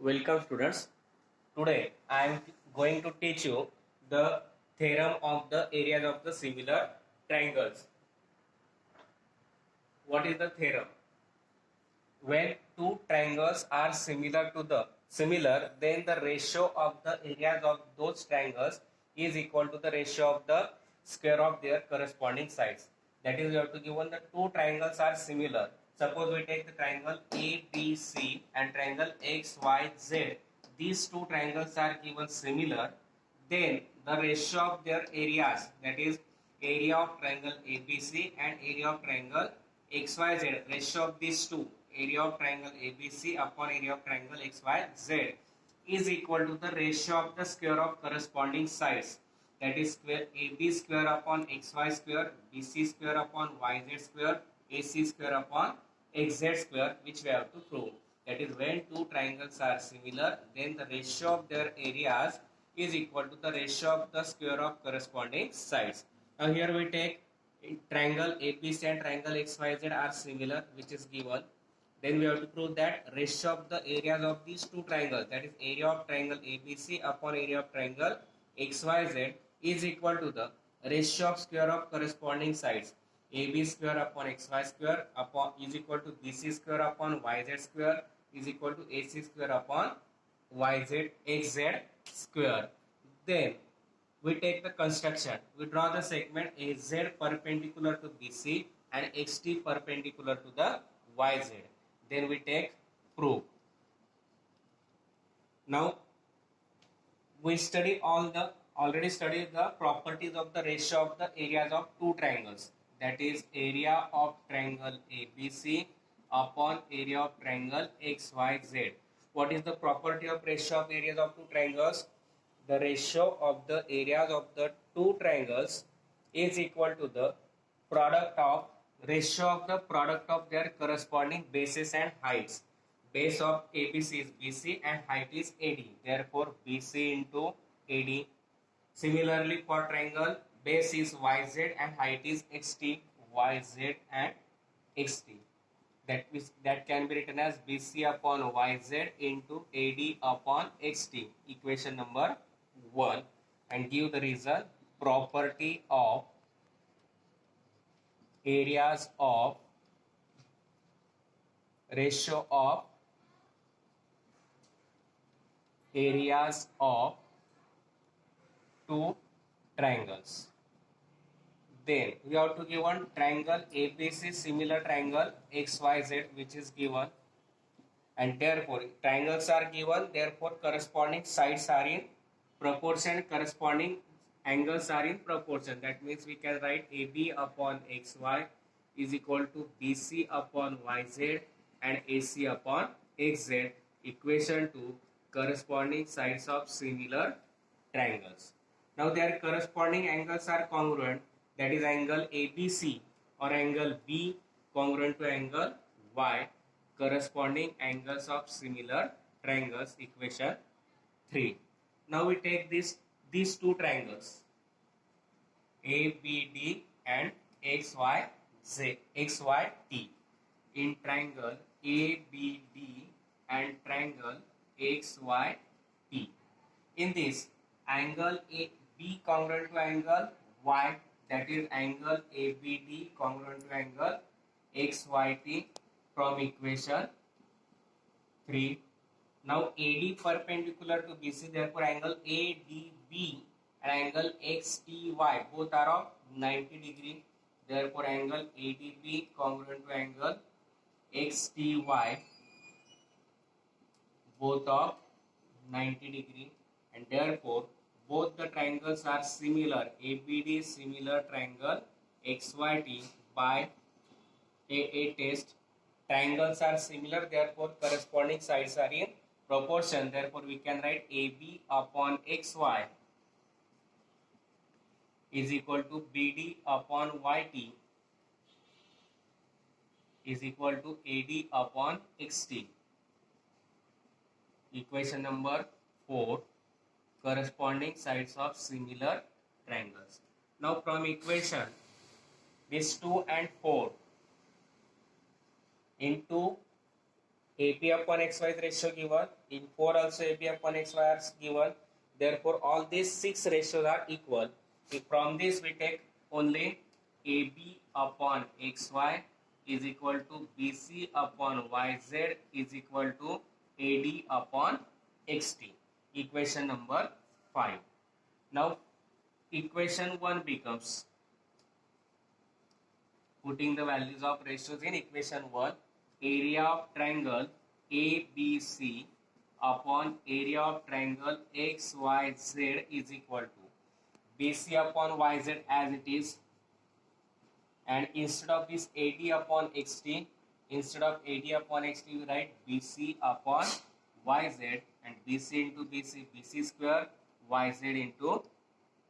Welcome students. Today I am going to teach you the theorem of the areas of the similar triangles. What is the theorem? When two triangles are similar, then the ratio of the areas of those triangles is equal to the ratio of the square of their corresponding sides. That is, we have to given the two triangles are similar. Suppose we take the triangle ABC and triangle XYZ. These two triangles are given similar. Then the ratio of their areas, that is area of triangle ABC and area of triangle XYZ, ratio of these two, area of triangle ABC upon area of triangle XYZ, is equal to the ratio of the square of corresponding sides, that is square AB square upon XY square, BC square upon YZ square, AC square upon XZ square, which we have to prove. That is, when two triangles are similar, then the ratio of their areas is equal to the ratio of the square of corresponding sides. Now here we take triangle ABC and triangle XYZ are similar, which is given. Then we have to prove that ratio of the areas of these two triangles, that is area of triangle ABC upon area of triangle XYZ, is equal to the ratio of square of corresponding sides. AB square upon XY square upon is equal to BC square upon YZ square is equal to AC square upon YZ XZ square. Then we take the construction. We draw the segment AZ perpendicular to BC and XT perpendicular to the YZ. Then we take proof. Now we already studied the properties of the ratio of the areas of two triangles. That is area of triangle ABC upon area of triangle XYZ. What is the property of ratio of areas of two triangles? The ratio of the areas of the two triangles is equal to the ratio of the product of their corresponding bases and heights. Base of ABC is BC and height is AD. Therefore, BC into AD. Similarly, for triangle, base is YZ and height is XT. YZ and XT. That can be written as BC upon YZ into AD upon XT. Equation number 1, and give the reason. Property of areas of ratio of areas of two triangles. Then we have to give one triangle ABC similar triangle XYZ, which is given, and therefore triangles are given, therefore corresponding sides are in proportion, corresponding angles are in proportion. That means we can write AB upon XY is equal to BC upon YZ and AC upon XZ. Equation 2, corresponding sides of similar triangles. Now their corresponding angles are congruent, that is angle ABC or angle B congruent to angle Y, corresponding angles of similar triangles. Equation 3. Now we take these two triangles ABD and XYT. In triangle ABD and triangle XYT, in this angle AB congruent to angle Y, that is angle ABD congruent to angle XYT from equation 3. Now AD perpendicular to BC, therefore angle ADB and angle XTY both are of 90 degree. Therefore angle ADB congruent to angle XTY both of 90 degree, and therefore both the triangles are similar. ABD similar triangle XYT by AA test. Triangles are similar, therefore corresponding sides are in proportion. Therefore we can write AB upon XY is equal to BD upon YT is equal to AD upon XT. Equation number 4, corresponding sides of similar triangles. Now from equation this 2 and 4 into AB upon XY is ratio given. In 4 also AB upon XY are given. Therefore, all these 6 ratios are equal. From this we take only AB upon XY is equal to BC upon YZ is equal to AD upon XT. Equation number 5. Now, equation 1 becomes, putting the values of ratios in equation 1, area of triangle ABC upon area of triangle XYZ is equal to BC upon YZ as it is, and instead of this AD upon XT, instead of AD upon XT we write BC upon YZ, and BC into BC, BC square, YZ into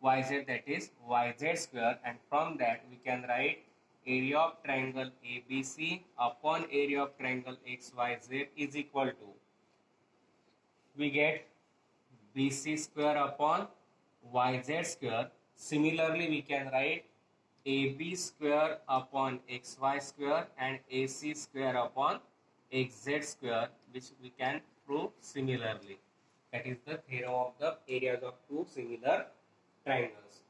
YZ, that is YZ square, and from that we can write area of triangle ABC upon area of triangle XYZ is equal to, we get BC square upon YZ square. Similarly, we can write AB square upon XY square and AC square upon XZ square, which we can prove similarly. That is the theorem of the areas of two similar triangles.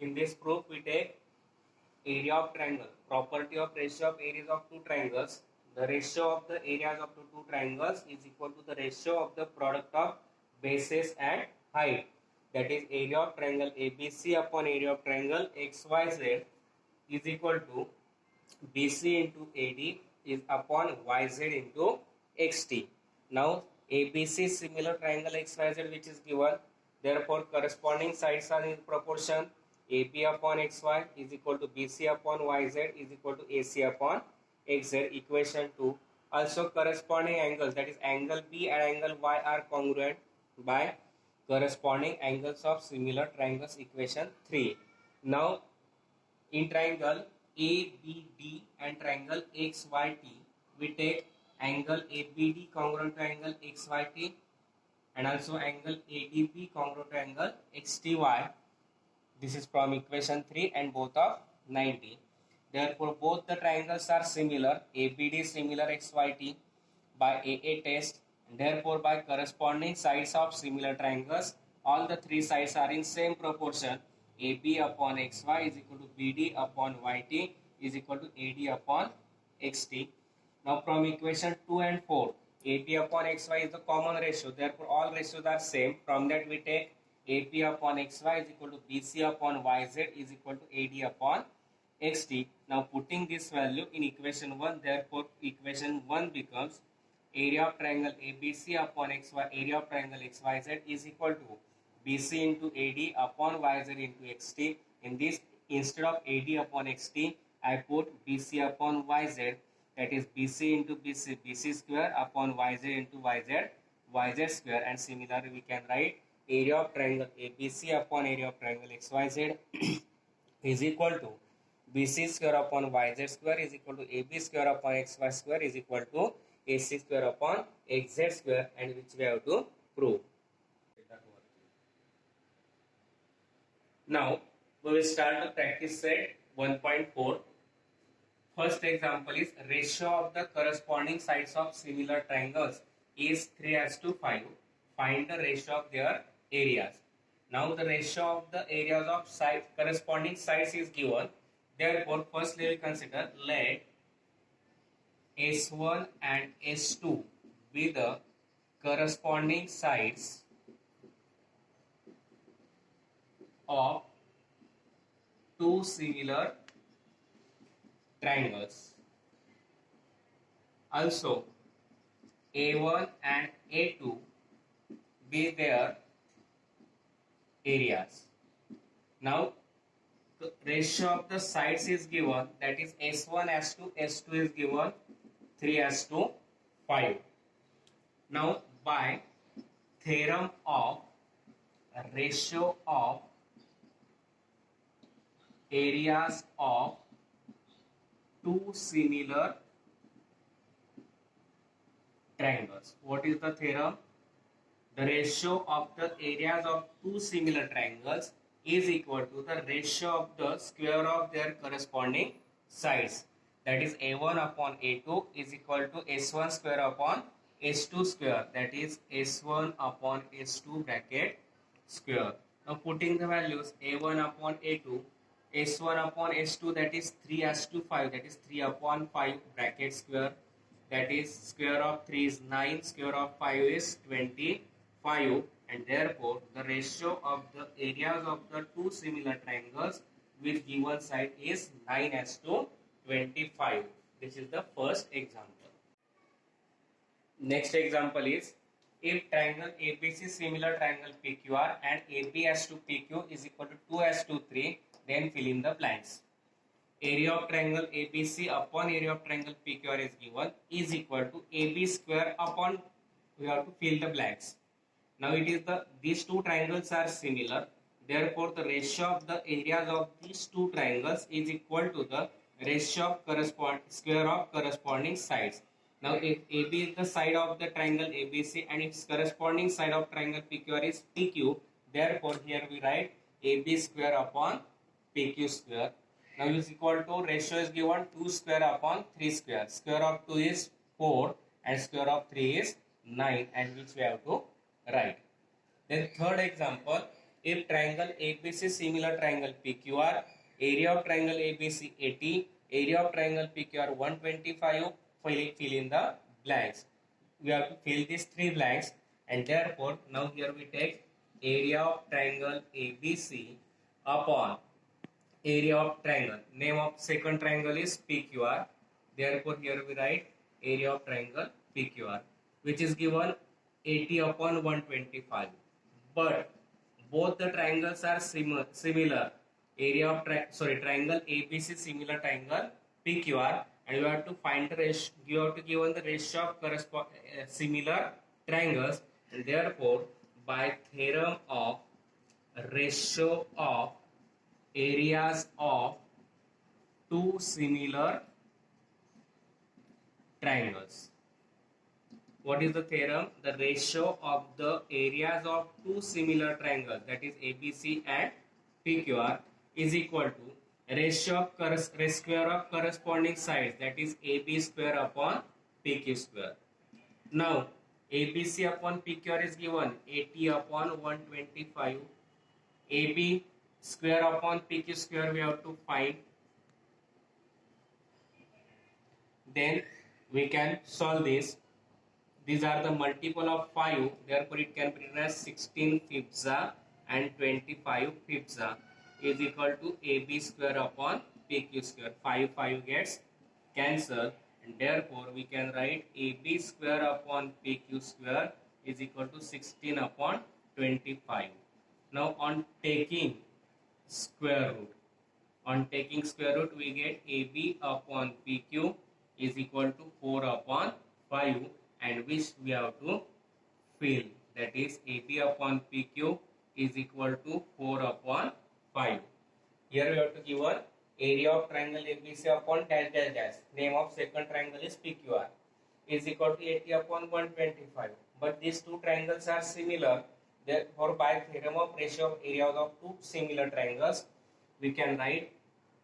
In this proof, we take area of triangle, property of ratio of areas of two triangles. The ratio of the areas of the two triangles is equal to the ratio of the product of bases and height. That is area of triangle ABC upon area of triangle XYZ is equal to BC into AD is upon YZ into XT. Now ABC is similar triangle XYZ which is given. Therefore, corresponding sides are in proportion. AB upon XY is equal to BC upon YZ is equal to AC upon XZ. Equation 2. Also corresponding angles, that is angle B and angle Y are congruent by corresponding angles of similar triangles. Equation 3. Now in triangle ABD and triangle XYT, we take angle ABD congruent to angle XYT and also angle ADB congruent to angle XTY. This is from equation 3 and both of 90. Therefore, both the triangles are similar. ABD similar XYT by AA test. And therefore, by corresponding sides of similar triangles, all the three sides are in same proportion. AB upon XY is equal to BD upon YT is equal to AD upon XT. Now, from equation 2 and 4, AB upon XY is the common ratio. Therefore, all ratios are same. From that, we take AP upon XY is equal to BC upon YZ is equal to AD upon XT. Now putting this value in equation 1, therefore equation 1 becomes area of triangle ABC upon XY, area of triangle XYZ is equal to BC into AD upon YZ into XT. In this, instead of AD upon XT, I put BC upon YZ, that is BC into BC, BC square upon YZ into YZ, YZ square, and similarly we can write area of triangle ABC upon area of triangle XYZ is equal to BC square upon YZ square is equal to AB square upon XY square is equal to AC square upon XZ square, and which we have to prove. Now we will start the practice set 1.4. First example is ratio of the corresponding sides of similar triangles is 3:5. Find the ratio of their areas. Now the ratio of the areas of side corresponding sides is given. Therefore, firstly we consider let S1 and S2 be the corresponding sides of two similar triangles. Also, A1 and A2 be their areas. Now, the ratio of the sides is given, that is S1 as to S2 is given 3:5. Now, by theorem of ratio of areas of two similar triangles. What is the theorem? The ratio of the areas of two similar triangles is equal to the ratio of the square of their corresponding sides. that is A1 upon A2 is equal to S1 square upon S2 square, that is S1 upon S2 bracket square. Now putting the values A1 upon A2, S1 upon S2, that is 3 as to 5, that is 3 upon 5 bracket square, that is square of 3 is 9, square of 5 is 25, and therefore the ratio of the areas of the two similar triangles with given side is 9 as to 25. This is the first example. Next example is, if triangle ABC similar triangle PQR and AB as to PQ is equal to 2 as to 3, then fill in the blanks. Area of triangle ABC upon area of triangle PQR is given is equal to AB square upon, we have to fill the blanks. Now it is these two triangles are similar, therefore the ratio of the areas of these two triangles is equal to the ratio of square of corresponding sides. Now if AB is the side of the triangle ABC and its corresponding side of triangle PQR is PQ, therefore here we write AB square upon PQ square. Now is equal to, ratio is given 2 square upon 3 square. Square of 2 is 4 and square of 3 is 9, and which we have to write. Then third example, if triangle ABC similar triangle PQR, area of triangle ABC 80, area of triangle PQR 125, fill in the blanks. We have to fill these three blanks, and therefore now here we take area of triangle ABC upon area of triangle. Name of second triangle is PQR. Therefore here we write area of triangle PQR, which is given 80 upon 125. But both the triangles are similar. Area of triangle ABC similar triangle PQR, and you have to find the ratio. You have to given the ratio of similar triangles, and therefore by theorem of ratio of areas of two similar triangles. What is the theorem? The ratio of the areas of two similar triangles, that is ABC and PQR, is equal to ratio of square of corresponding sides, that is AB square upon PQ square. Now ABC upon PQR is given 80 upon 125. AB square upon PQ square we have to find. Then we can solve this. These are the multiple of 5, therefore it can be written as 16 fifths and 25 fifths is equal to AB square upon PQ square. 5 gets cancelled, and therefore we can write AB square upon PQ square is equal to 16 upon 25. Now on taking square root, we get AB upon PQ is equal to 4 upon 5, and which we have to fill, that is AB upon PQ is equal to 4 upon 5. Here we have to give an area of triangle ABC upon dash dash dash. Name of second triangle is PQR is equal to 80 upon 125. But these two triangles are similar. Therefore, by theorem of ratio of areas of two similar triangles, we can write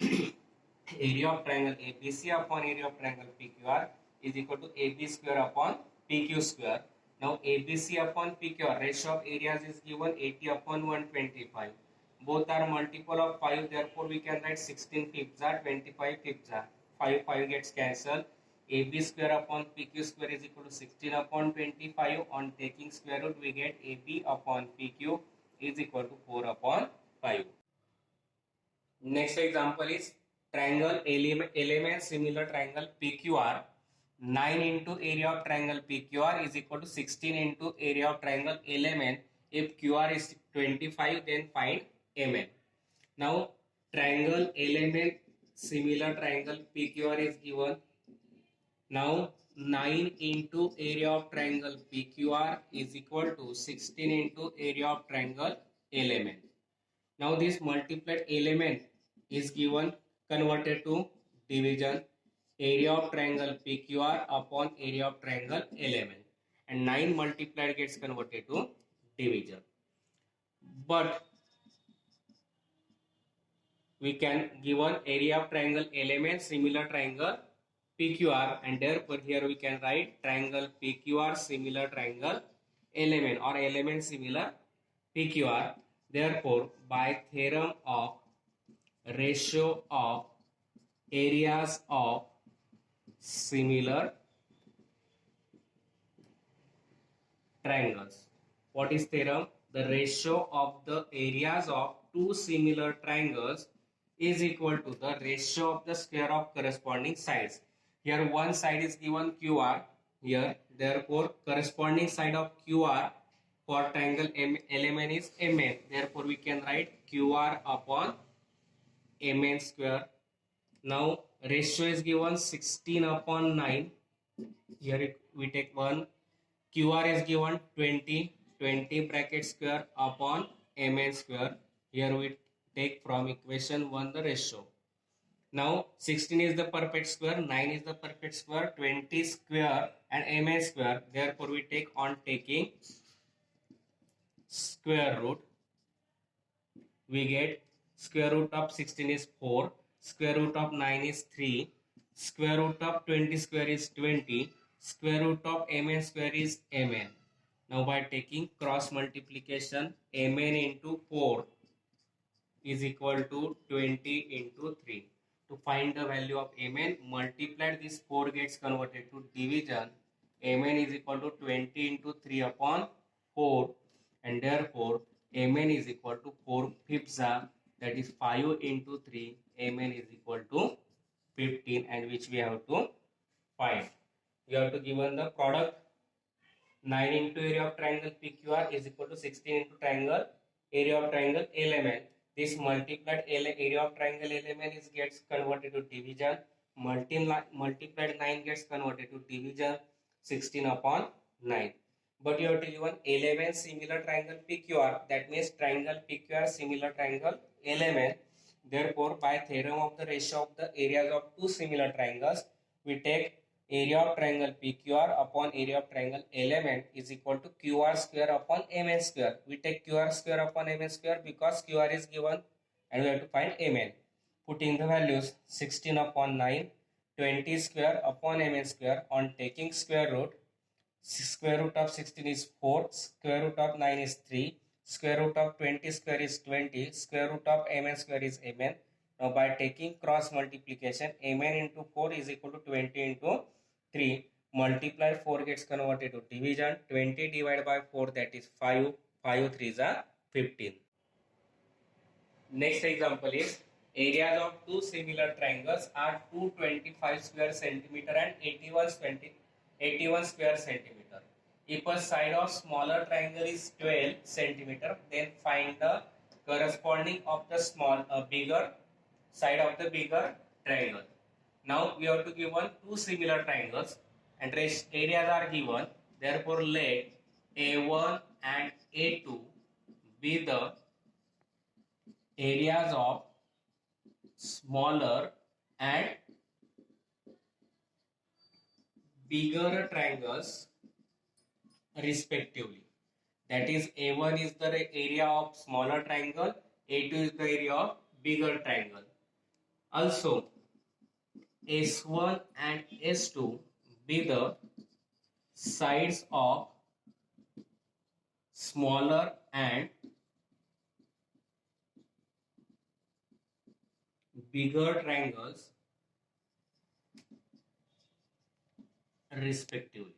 area of triangle ABC upon area of triangle PQR is equal to AB square upon PQ square. Now ABC upon PQR, ratio of areas is given 80 upon 125. Both are multiple of 5, therefore we can write 16 fifths are 25 fifths are. 5 gets cancelled. AB square upon PQ square is equal to 16 upon 25. On taking square root, we get AB upon PQ is equal to 4 upon 5. Next example is triangle element similar triangle PQR. 9 into area of triangle PQR is equal to 16 into area of triangle LMN. If QR is 25, then find MN. Now triangle element similar triangle PQR is given. Now 9 into area of triangle PQR is equal to 16 into area of triangle LMN. Now this multiplied element is given, converted to division, area of triangle PQR upon area of triangle LMN, and 9 multiplied gets converted to division. But we can give an area of triangle LMN similar triangle PQR, and therefore here we can write triangle PQR similar triangle LMN or LMN similar PQR. Therefore, by theorem of ratio of areas of similar triangles. What is theorem? The ratio of the areas of two similar triangles is equal to the ratio of the square of corresponding sides. Here one side is given QR here, therefore corresponding side of QR for triangle LMN is MN. Therefore we can write QR upon MN square. Now ratio is given 16 upon 9. Here we take 1. QR is given 20 bracket square upon mn square. Here we take from equation 1 the ratio. Now 16 is the perfect square, 9 is the perfect square, 20 square and mn square. Therefore we take on taking square root, we get square root of 16 is 4, square root of 9 is 3, square root of 20 square is 20, square root of mn square is mn. Now by taking cross multiplication, mn into 4 is equal to 20 into 3. To find the value of mn, multiplied this 4 gets converted to division. Mn is equal to 20 into 3 upon 4, and therefore mn is equal to 4 fifths, that is 5 into 3. Mn is equal to 15, and which we have to find. We have to given the product 9 into area of triangle PQR is equal to 16 into triangle area of triangle LMN. This multiplied area of triangle LMN is gets converted to division. Multiplied 9 gets converted to division 16 upon 9. But you have to given LMN similar triangle PQR. That means triangle PQR similar triangle LMN. Therefore, by theorem of the ratio of the areas of two similar triangles, we take area of triangle PQR upon area of triangle LMN is equal to QR square upon MN square. We take QR square upon MN square because QR is given and we have to find MN. Putting the values 16 upon 9, 20 square upon MN square on taking square root. Square root of 16 is 4, square root of 9 is 3, square root of 20 square is 20, square root of MN square is MN. Now by taking cross multiplication, MN into 4 is equal to 20 into 3, multiplied 4 gets converted to division, 20 divided by 4 that is 5, 5 3s are 15. Next example is areas of two similar triangles are 225 square centimeter and 81 square centimeter. If a side of smaller triangle is 12 centimeter, then find the corresponding of the bigger side of the bigger triangle. Now we have to give one two similar triangles and areas are given. Therefore, let A1 and A2 be the areas of smaller and bigger triangles respectively. That is, A1 is the area of smaller triangle, A2 is the area of bigger triangle. Also, S1 and S2 be the sides of smaller and bigger triangles respectively.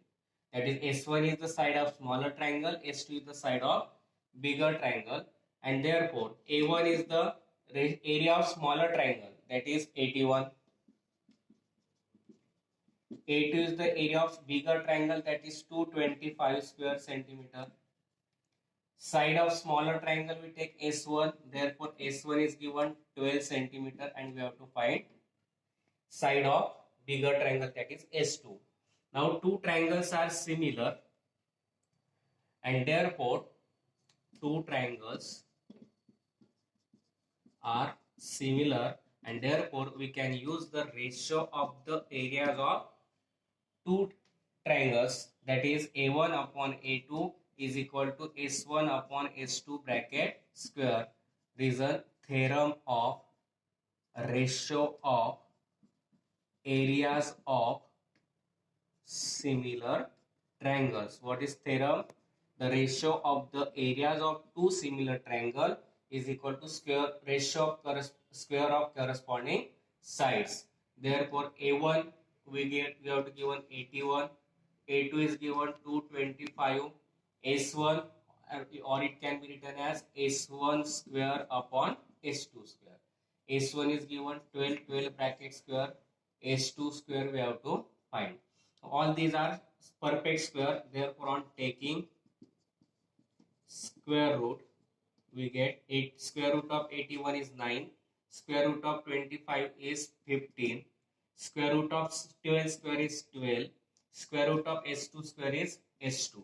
That is, S1 is the side of smaller triangle, S2 is the side of bigger triangle, and therefore A1 is the area of smaller triangle, that is 81. A2 is the area of bigger triangle, that is 225 square centimeter. Side of smaller triangle we take S1, therefore S1 is given 12 centimeter, and we have to find side of bigger triangle, that is S2. Now two triangles are similar and therefore two triangles are similar and therefore we can use the ratio of the areas of two triangles, that is A1 upon A2 is equal to S1 upon S2 bracket square. This is a theorem of ratio of areas of similar triangles. What is theorem? The ratio of the areas of two similar triangle is equal to square of corresponding sides. Therefore, A1 we have to given 81, A2 is given 225, S1 or it can be written as S1 square upon S2 square. S1 is given 12 bracket square, S2 square we have to find. All these are perfect square, therefore on taking square root we get 8. Square root of 81 is 9, square root of 25 is 15, square root of 12 square is 12, square root of S2 square is S2.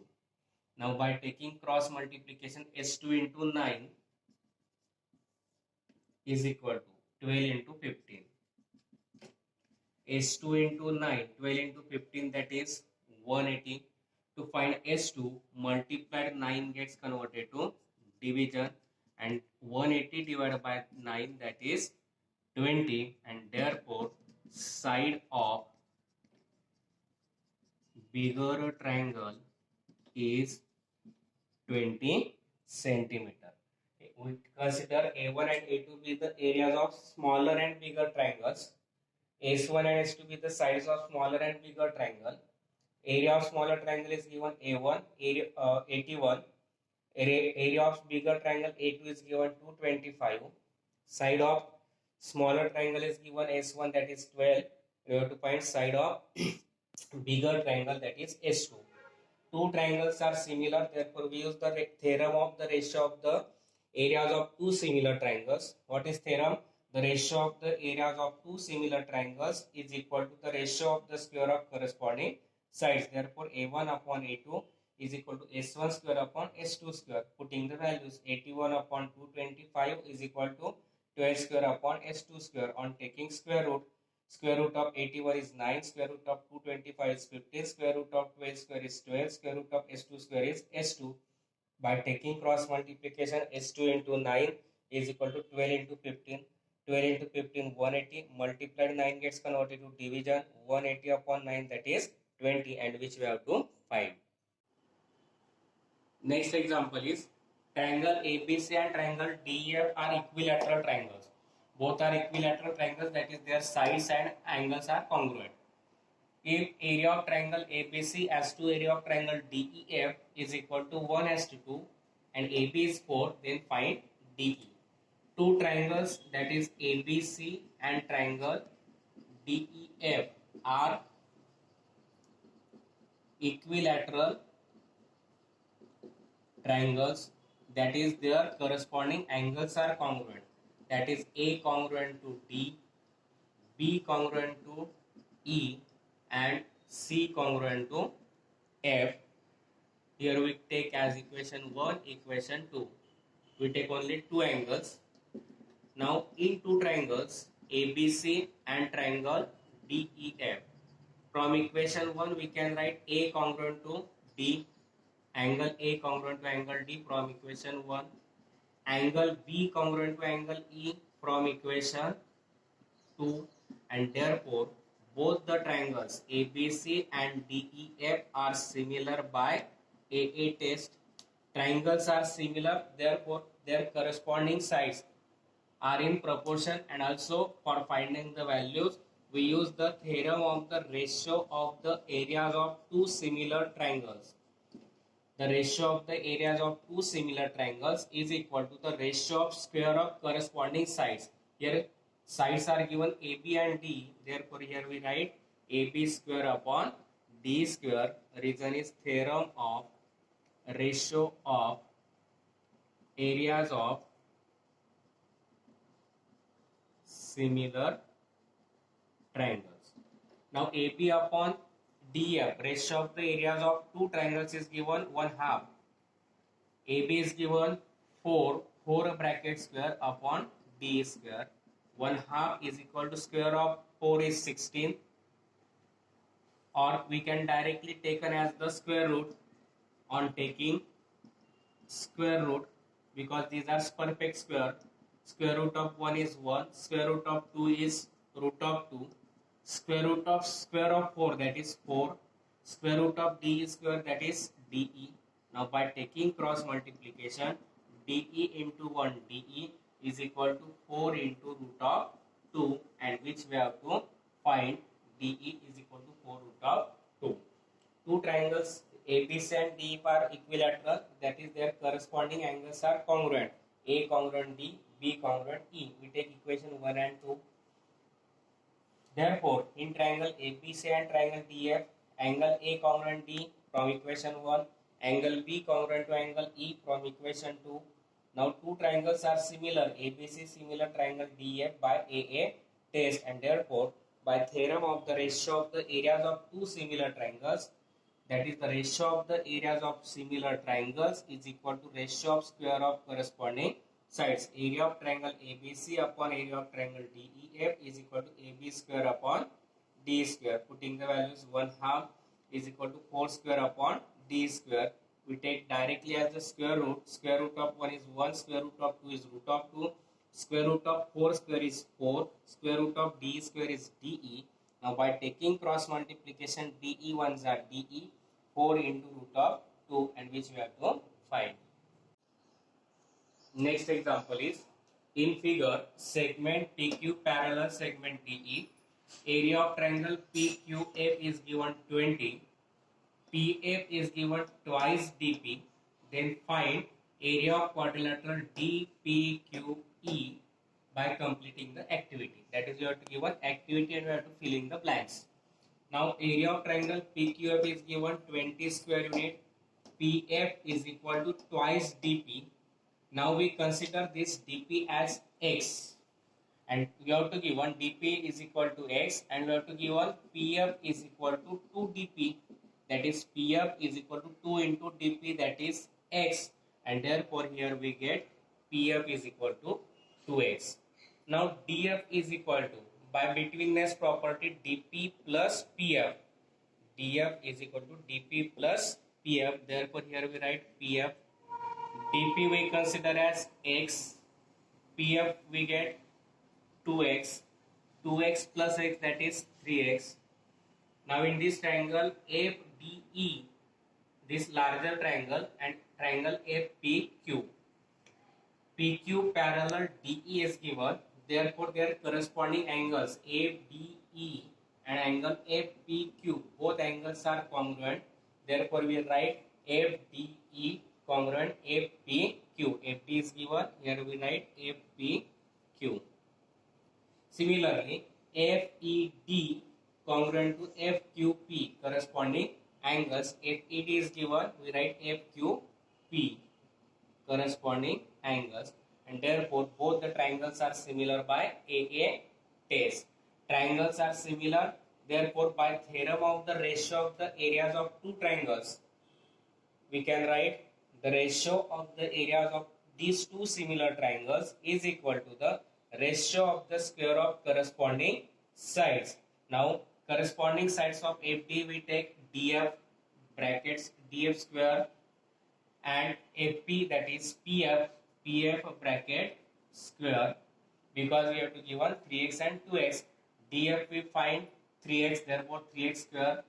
Now by taking cross multiplication, S2 into 9 is equal to 12 into 15. S2 into 9, 12 into 15, that is 180. To find S2, multiplied 9 gets converted to division, and 180 divided by 9, that is 20, and therefore side of bigger triangle is 20 centimeter. We consider A1 and A2 be the areas of smaller and bigger triangles. S1 and S2 be the sides of smaller and bigger triangle. Area of smaller triangle is given A1, area 81. Area of bigger triangle A2 is given 225. Side of smaller triangle is given S1, that is 12. We have to find side of bigger triangle, that is S2. Two triangles are similar, therefore we use the theorem of the ratio of the areas of two similar triangles. What is theorem? The ratio of the areas of two similar triangles is equal to the ratio of the square of corresponding sides. Therefore, A1 upon A2 is equal to S1 square upon S2 square. Putting the values, 81 upon 225 is equal to 12 square upon S2 square. On taking square root of 81 is 9, square root of 225 is 15, square root of 12 square is 12, square root of S2 square is S2. By taking cross multiplication, S2 into 9 is equal to 12 into 15. 12 into 15, 180. Multiplied 9 gets converted to division. 180 upon 9, that is 20, and which we have to find. Next example is triangle ABC and triangle DEF are equilateral triangles. Both are equilateral triangles, that is their sides and angles are congruent. If area of triangle ABC as to area of triangle DEF is equal to 1 as to 2 and AB is 4, then find DE. Two triangles, that is ABC and triangle DEF, are equilateral triangles, that is their corresponding angles are congruent, that is A congruent to D, B congruent to E, and C congruent to F. Here we take as equation 1, equation 2. We take only two angles. Now in two triangles ABC and triangle DEF, from equation 1 we can write A congruent to D, angle A congruent to angle D from equation 1, angle B congruent to angle E from equation 2, and therefore both the triangles ABC and DEF are similar by AA test. Triangles are similar, therefore their corresponding sides are in proportion, and also for finding the values we use the theorem of the ratio of the areas of two similar triangles. The ratio of the areas of two similar triangles is equal to the ratio of square of corresponding sides. Here sides are given AB and D, therefore here we write AB square upon D square. Reason is theorem of ratio of areas of similar triangles. Now AB upon DF, ratio of the areas of two triangles is given 1/2. AB is given 4 bracket square upon D square. 1/2 is equal to square of 4 is 16, or we can directly taken as the square root on taking square root, because these are perfect square. Square root of 1 is 1, square root of 2 is root of 2, square of 4, that is 4, square root of d square, that is de. Now by taking cross multiplication, de into 1 de is equal to 4 into root of 2, and which we have to find de is equal to 4 root of 2. Two triangles ABC and DE are equilateral, that is their corresponding angles are congruent. A congruent D, B congruent E. We take equation 1 and 2. Therefore, in triangle ABC and triangle DF, angle A congruent D from equation 1, angle B congruent to angle E from equation 2. Now, two triangles are similar, ABC similar triangle DF by AA test, and therefore, by theorem of the ratio of the areas of two similar triangles, that is the ratio of the areas of similar triangles is equal to ratio of square of corresponding sides. Area of triangle ABC upon area of triangle DEF is equal to AB square upon D square. Putting the values 1/2 is equal to 4 square upon D square. We take directly as the square root. Square root of 1 is 1, square root of 2 is root of 2, square root of 4 square is 4, square root of D square is DE. Now by taking cross multiplication, DE ones are DE, 4 into root of 2, and which we have to find. Next example is, in figure, segment PQ parallel segment DE. Area of triangle PQF is given 20. PF is given twice DP. Then find area of quadrilateral DPQE by completing the activity. That is, you have to give an activity and you have to fill in the blanks. Now, area of triangle PQF is given 20 square unit. PF is equal to twice DP. Now we consider this dp as x, and we have to give one dp is equal to x, and we have to give one pf is equal to 2 dp, that is pf is equal to 2 into dp, that is x, and therefore here we get pf is equal to 2x. Now df is equal to, by betweenness property, dp plus pf, df is equal to dp plus pf, therefore here we write pf. dp we consider as x, pf we get 2x, 2x plus x, that is 3x. Now in this triangle FDE, this larger triangle, and triangle FPQ, PQ parallel DE is given, therefore their corresponding angles FDE and angle FPQ, both angles are congruent, therefore we write FDE congruent FPQ. FD is given, here we write FPQ. Similarly, FED congruent to FQP, corresponding angles. FED is given, we write FQP, corresponding angles, and therefore both the triangles are similar by AA test. Triangles are similar, therefore by theorem of the ratio of the areas of two triangles, we can write the ratio of the areas of these two similar triangles is equal to the ratio of the square of corresponding sides. Now corresponding sides of FD we take DF brackets DF square, and FP, that is PF bracket square, because we have to give one 3x and 2x. DF we find 3x, therefore 3x square.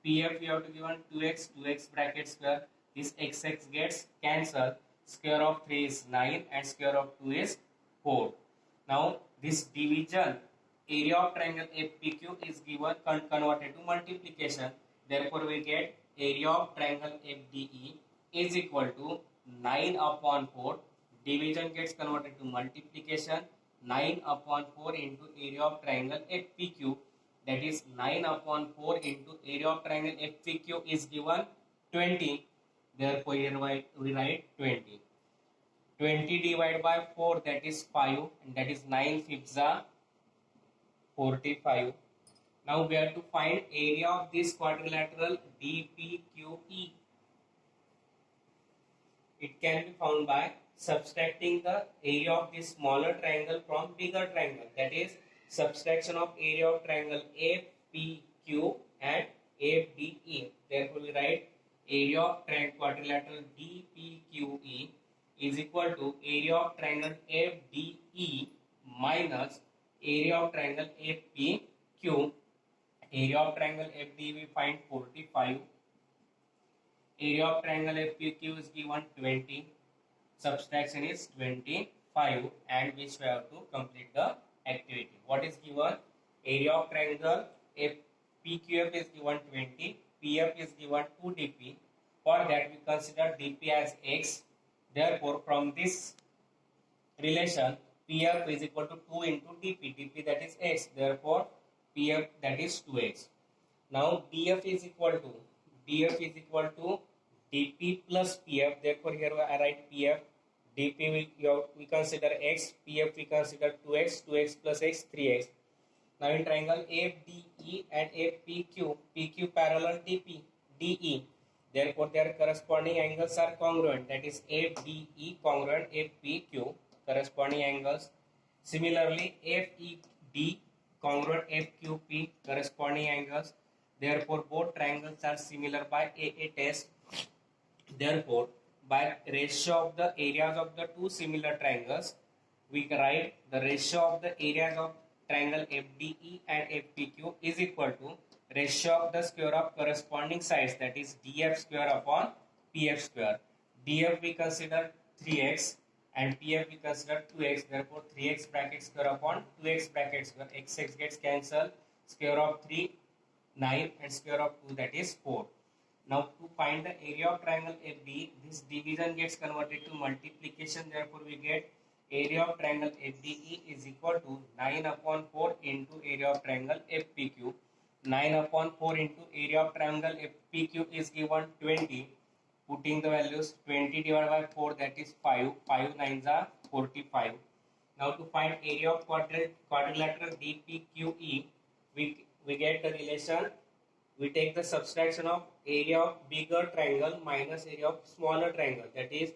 PF we have to give one 2x bracket square. This x gets cancelled. Square of 3 is 9 and square of 2 is 4. Now this division, area of triangle FPQ is given converted to multiplication. Therefore we get area of triangle FDE is equal to 9 upon 4. Division gets converted to multiplication. 9 upon 4 into area of triangle FPQ, that is 9 upon 4 into area of triangle FPQ is given 20. Therefore here we write 20. 20 divided by 4, that is 5, and that is 9 fifths are 45. Now we have to find area of this quadrilateral DPQE. It can be found by subtracting the area of this smaller triangle from bigger triangle, that is subtraction of area of triangle FPQ and FDE. Therefore we write area of quadrilateral DPQE is equal to area of triangle FDE minus area of triangle FPQ. area of triangle FD we find 45. Area of triangle FPQ is given 20. Subtraction is 25, and which we have to complete the activity. What is given? Area of triangle PQF is given 20, PF is given 2dp. For that we consider dp as x. Therefore, from this relation, PF is equal to 2 into dp. dp that is x. Therefore, PF that is 2x. Now DF is equal to dp plus PF. Therefore, here I write PF. dp we consider x, PF we consider 2x, 2x plus x, 3x. Now in triangle FDE and FPQ, PQ parallel DE. Therefore, their corresponding angles are congruent. That is FDE congruent FPQ, corresponding angles. Similarly, FED congruent FQP, corresponding angles. Therefore, both triangles are similar by AA test. Therefore, by ratio of the areas of the two similar triangles, we can write the ratio of the areas of triangle FDE and FPQ is equal to ratio of the square of corresponding sides, that is DF square upon PF square. DF we consider 3x and PF we consider 2x. Therefore, 3x bracket square upon 2x bracket square. X gets cancelled. Square of 3, 9, and square of 2, that is 4. Now to find the area of triangle FD, this division gets converted to multiplication. Therefore, we get area of triangle FDE is equal to 9 upon 4 into area of triangle FPQ. 9 upon 4 into area of triangle FPQ is given 20. Putting the values 20 divided by 4, that is 5. 5 9s are 45. Now to find area of quadrilateral DPQE, we get the relation. We take the subtraction of area of bigger triangle minus area of smaller triangle. That is,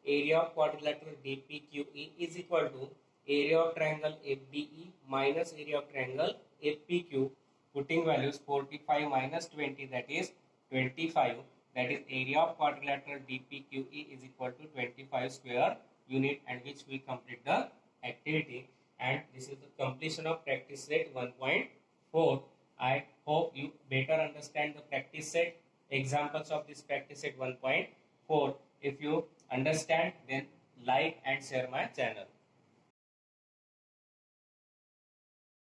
area of quadrilateral DPQE is equal to area of triangle FDE minus area of triangle FPQ. Putting values 45 minus 20, that is 25. That is, area of quadrilateral DPQE is equal to 25 square unit, and which we complete the activity. And this is the completion of practice set 1.4. I hope you better understand the practice set, examples of this practice set 1.4. If you understand, then like and share my channel.